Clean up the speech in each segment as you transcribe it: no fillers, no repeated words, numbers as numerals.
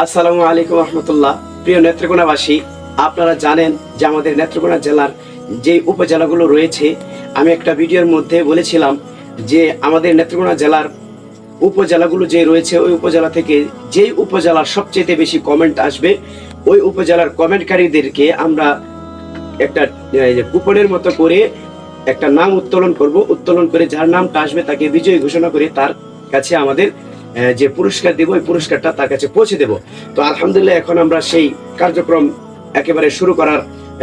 আসসালামু আলাইকুম রহমতুল্লাহ। প্রিয় নেত্রকোনাবাসী, আপনারা জানেন যে আমাদের নেত্রকোনা জেলার যে উপজেলাগুলো রয়েছে, আমি একটা ভিডিওর মধ্যে বলেছিলাম যে আমাদের নেত্রকোনা জেলার উপজেলাগুলো যে রয়েছে ওই উপজেলা থেকে যেই উপজেলার সবচেয়ে বেশি কমেন্ট আসবে ওই উপজেলার কমেন্টকারীদেরকে আমরা একটা কুপনের মতো করে একটা নাম উত্তোলন করব। উত্তোলন করে যার নামটা আসবে তাকে বিজয়ী ঘোষণা করে তার কাছে আমাদের যে পুরস্কার দেব ওই পুরস্কারটা তার কাছে পৌঁছে দেব। তো আলহামদুলিল্লাহ এখন আমরা সেই কার্যক্রম একেবারে শুরু করার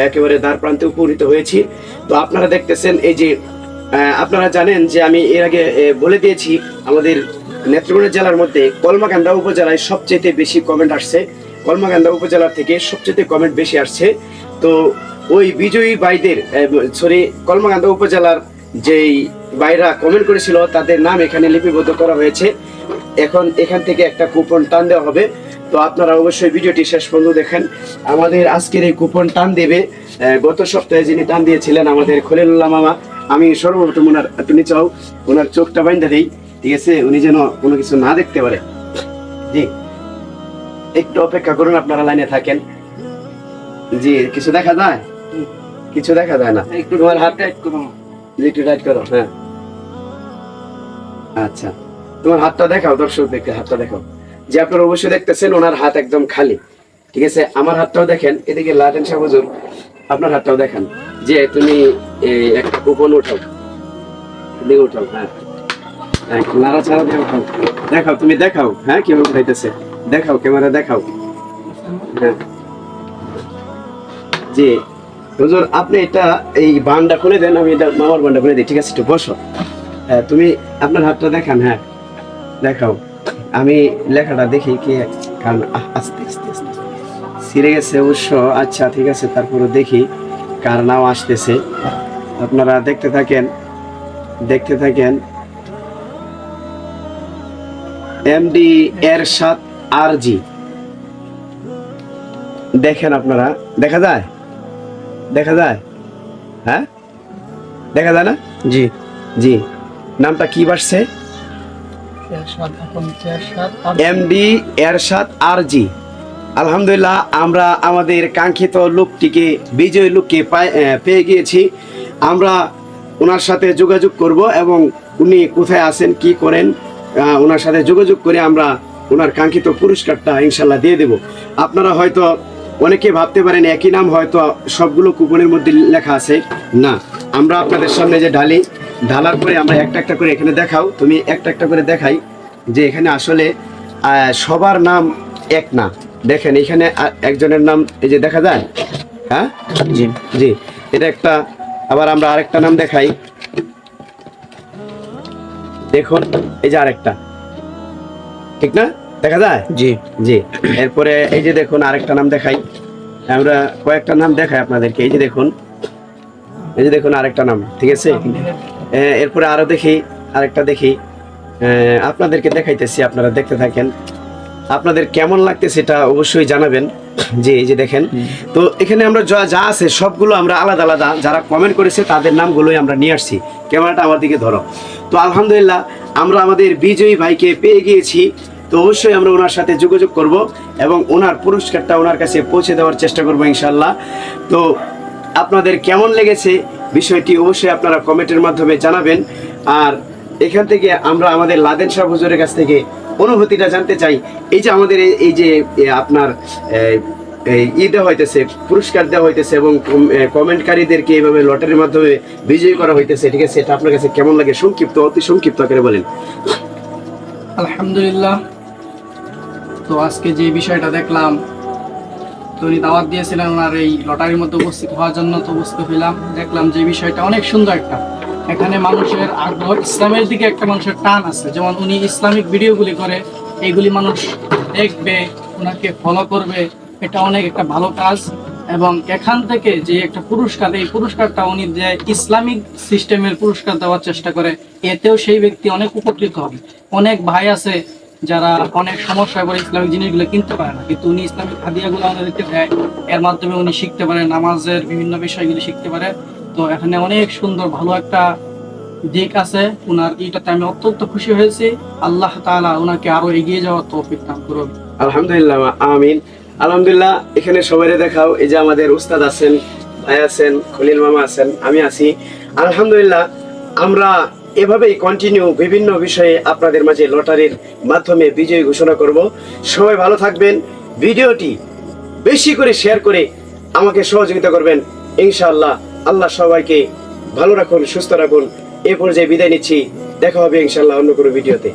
একেবারে দ্বার প্রান্তে উপনীত হয়েছি। তো আপনারা দেখতেছেন এই যে আপনারা জানেন যে আমি এর আগে বলে দিয়েছি আমাদের নেত্রকোনা জেলার মধ্যে কলমাকান্দা উপজেলায় সবচেয়ে বেশি কমেন্ট আসছে। কলমাকান্দা উপজেলা থেকে সবচেয়ে কমেন্ট বেশি আসছে। তো ওই বিজয়ী ভাইদের কলমাকান্দা উপজেলার যেই ভাইরা কমেন্ট করেছিল তাদের নাম এখানে লিপিবদ্ধ করা হয়েছে। এখন এখান থেকে একটা কুপন টান দেওয়া হবে। তো আপনারা অবশ্যই ভিডিওটি শেষ পর্যন্ত দেখেন। আমাদের আজকের এই কুপন টান দেবে গত সপ্তাহে যিনি টান দিয়েছিলেন আমাদের খলিলুল্লাহ মামা। আমি সর্বপ্রথম ওনার একটু নিচাও ওনার চোখটা বাইন্ধা দিই, ঠিক আছে, উনি যেন কোনো কিছু না দেখতে পারে। জি, একটু অপেক্ষা করুন, আপনারা লাইনে থাকেন। জি, কিছু দেখা যায়? কিছু দেখা যায় না। একটু তোমার হাত টাইট করো। একটু টাইট করো। হ্যাঁ, আচ্ছা, তোমার হাতটা দেখাও, দর্শক দেখতে হাতটা দেখাও। যে আপনারা অবশ্যই দেখতেছেন ওনার হাত একদম খালি, ঠিক আছে। আমার হাতটাও দেখেন, এদিকে লাদেন শাহ হুজুর আপনার হাতটাও দেখান। যে তুমি একটা কুপন উঠাও, এদিকে উঠাও। হ্যাঁ, নাড়াচাড়া দিয়ে উঠাও। দেখাও, তুমি দেখাও। হ্যাঁ, কিভাবে উঠাইতেছে দেখাও, ক্যামেরা দেখাও। হ্যাঁ, জি হুজুর, আপনি এটা এই বান্ডা খুলে দেন, আমি এটা মামার বান্ডা খুলে দিই, ঠিক আছে। একটু বসো। হ্যাঁ, তুমি আপনার হাতটা দেখান। হ্যাঁ, দেখাও, আমি লেখাটা দেখি কি, কারণ আস্তে আস্তে আস্তে ছিঁড়ে গেছে অবশ্য। আচ্ছা, ঠিক আছে, তারপরে দেখি কার নাম আসতেছে। আপনারা দেখতে থাকেন, দেখতে থাকেন। এমডি এরশাদ আরজি, দেখেন আপনারা। দেখা যায়? দেখা যায়? হ্যাঁ, দেখা যায় না? জি জি, নামটা কি বাসছে? এমডি এরশাদ আরজি। আলহামদুলিল্লাহ, আমরা আমাদের কাঙ্ক্ষিত লোকটিকে, বিজয়ী লোককে পেয়ে গিয়েছি। আমরা ওনার সাথে যোগাযোগ করব এবং উনি কোথায় আছেন, কি করেন, ওনার সাথে যোগাযোগ করে আমরা ওনার কাঙ্ক্ষিত পুরস্কারটা ইনশাল্লাহ দিয়ে দেব। আপনারা হয়তো অনেকে ভাবতে পারেন একই নাম হয়তো সবগুলো কুপনের মধ্যে লেখা আছে। না, আমরা আপনাদের সামনে যে ঢালার পরে আমরা একটা একটা করে এখানে দেখাও, তুমি একটা একটা করে দেখাই যে এখানে আসলে সবার নাম এক না। দেখেন এখানে একজনের নাম এই যে দেখা যায়। হ্যাঁ, জি জি, এটা একটা। আবার আমরা আরেকটা নাম দেখাই, দেখুন এই যে আরেকটা, ঠিক না? দেখা যায়? জি জি। এরপরে এই যে দেখুন আরেকটা নাম দেখাই, আমরা কয়েকটা নাম দেখাই আপনাদেরকে। এই যে দেখুন, এই যে দেখুন আরেকটা নাম, ঠিক আছে। এরপরে আরো দেখি, আরেকটা দেখি, আপনাদেরকে দেখাইতেছি, আপনারা দেখতে থাকেন। আপনাদের কেমন লাগতে সেটা অবশ্যই জানাবেন। যে এই যে দেখেন, তো এখানে আমরা যা আছে সবগুলো আমরা আলাদা আলাদা যারা কমেন্ট করেছে তাদের নামগুলোই আমরা নিয়ে আসছি। ক্যামেরাটা আমার দিকে ধরো। তো আলহামদুলিল্লাহ, আমরা আমাদের বিজয়ী ভাইকে পেয়ে গিয়েছি। তো অবশ্যই আমরা ওনার সাথে যোগাযোগ করব এবং ওনার পুরস্কারটা ওনার কাছে পৌঁছে দেওয়ার চেষ্টা করব ইনশাল্লাহ। তো আপনাদের কেমন লেগেছে বিষয়টি অবশ্যই আপনারা কমেন্টের মাধ্যমে জানাবেন। আর এখান থেকে আমরা আমাদের লাদেন শাহ হুজুরের কাছ থেকে অনুভূতিটা জানতে চাই। এই যে আমাদের এই যে আপনার দেওয়া হইতেছে, পুরস্কার দেওয়া হইতেছে এবং কমেন্টকারীদেরকে এইভাবে লটারির মাধ্যমে বিজয়ী করা হইতেছে, ঠিক আছে, এটা আপনার কাছে কেমন লাগে? সংক্ষিপ্ত, অতি সংক্ষিপ্ত করে বলেন। আলহামদুলিল্লাহ, তো আজকে যে বিষয়টা দেখলাম, তো উনি দাওয়াত দিয়েছিলেন ওনার এই লটারির মধ্যে উপস্থিত হওয়ার জন্য, তো উপস্থিত হইলাম। দেখলাম যে বিষয়টা অনেক সুন্দর একটা, এখানে মানুষের আগ্রহ, ইসলামের দিকে একটা মানুষের টান আছে। যেমন উনি ইসলামিক ভিডিওগুলি করে, এইগুলি মানুষ দেখবে, ওনাকে ফলো করবে, এটা অনেক একটা ভালো কাজ। এবং এখান থেকে যে একটা পুরস্কার, এই পুরস্কারটা উনি যে ইসলামিক সিস্টেমের পুরস্কার দেওয়ার চেষ্টা করে, এতেও সেই ব্যক্তি অনেক উপকৃত হবে। অনেক ভাই আছে যারা অনেক সমস্যায় পড়ে ইসলামিক জিনিসগুলো কিনতে পারে না, কিন্তু উনি ইসলামিক হাদিয়াগুলো আমাদেরকে দেয়, এর মাধ্যমে উনি শিখতে পারে, নামাজের বিভিন্ন বিষয়গুলি শিখতে পারে। তো এখানে অনেক সুন্দর ভালো একটা দিক আছে ওনার, এইটাতে আমি অত্যন্ত খুশি হয়েছি। আল্লাহ তাআলা ওনাকে আরো এগিয়ে যাওয়ার তৌফিক দান করুন। আলহামদুলিল্লাহ, আমিন। আলহামদুলিল্লাহ, এখানে সবাই দেখাও। এই যে আমাদের উস্তাদ আছেন, ভাই আছেন, খলিল মামা আছেন, আমি আছি। আলহামদুলিল্লাহ, আমরা এভাবেই কন্টিনিউ বিভিন্ন বিষয়ে আপনাদের মাঝে লটারির মাধ্যমে বিজয়ী ঘোষণা করব। সবাই ভালো থাকবেন। ভিডিওটি বেশি করে শেয়ার করে আমাকে সহযোগিতা করবেন ইনশাআল্লাহ। আল্লাহ সবাইকে ভালো রাখুন, সুস্থ রাখুন। এ পর্যায়ে বিদায় নিচ্ছি। দেখা হবে ইনশাআল্লাহ অন্য কোনো ভিডিওতে।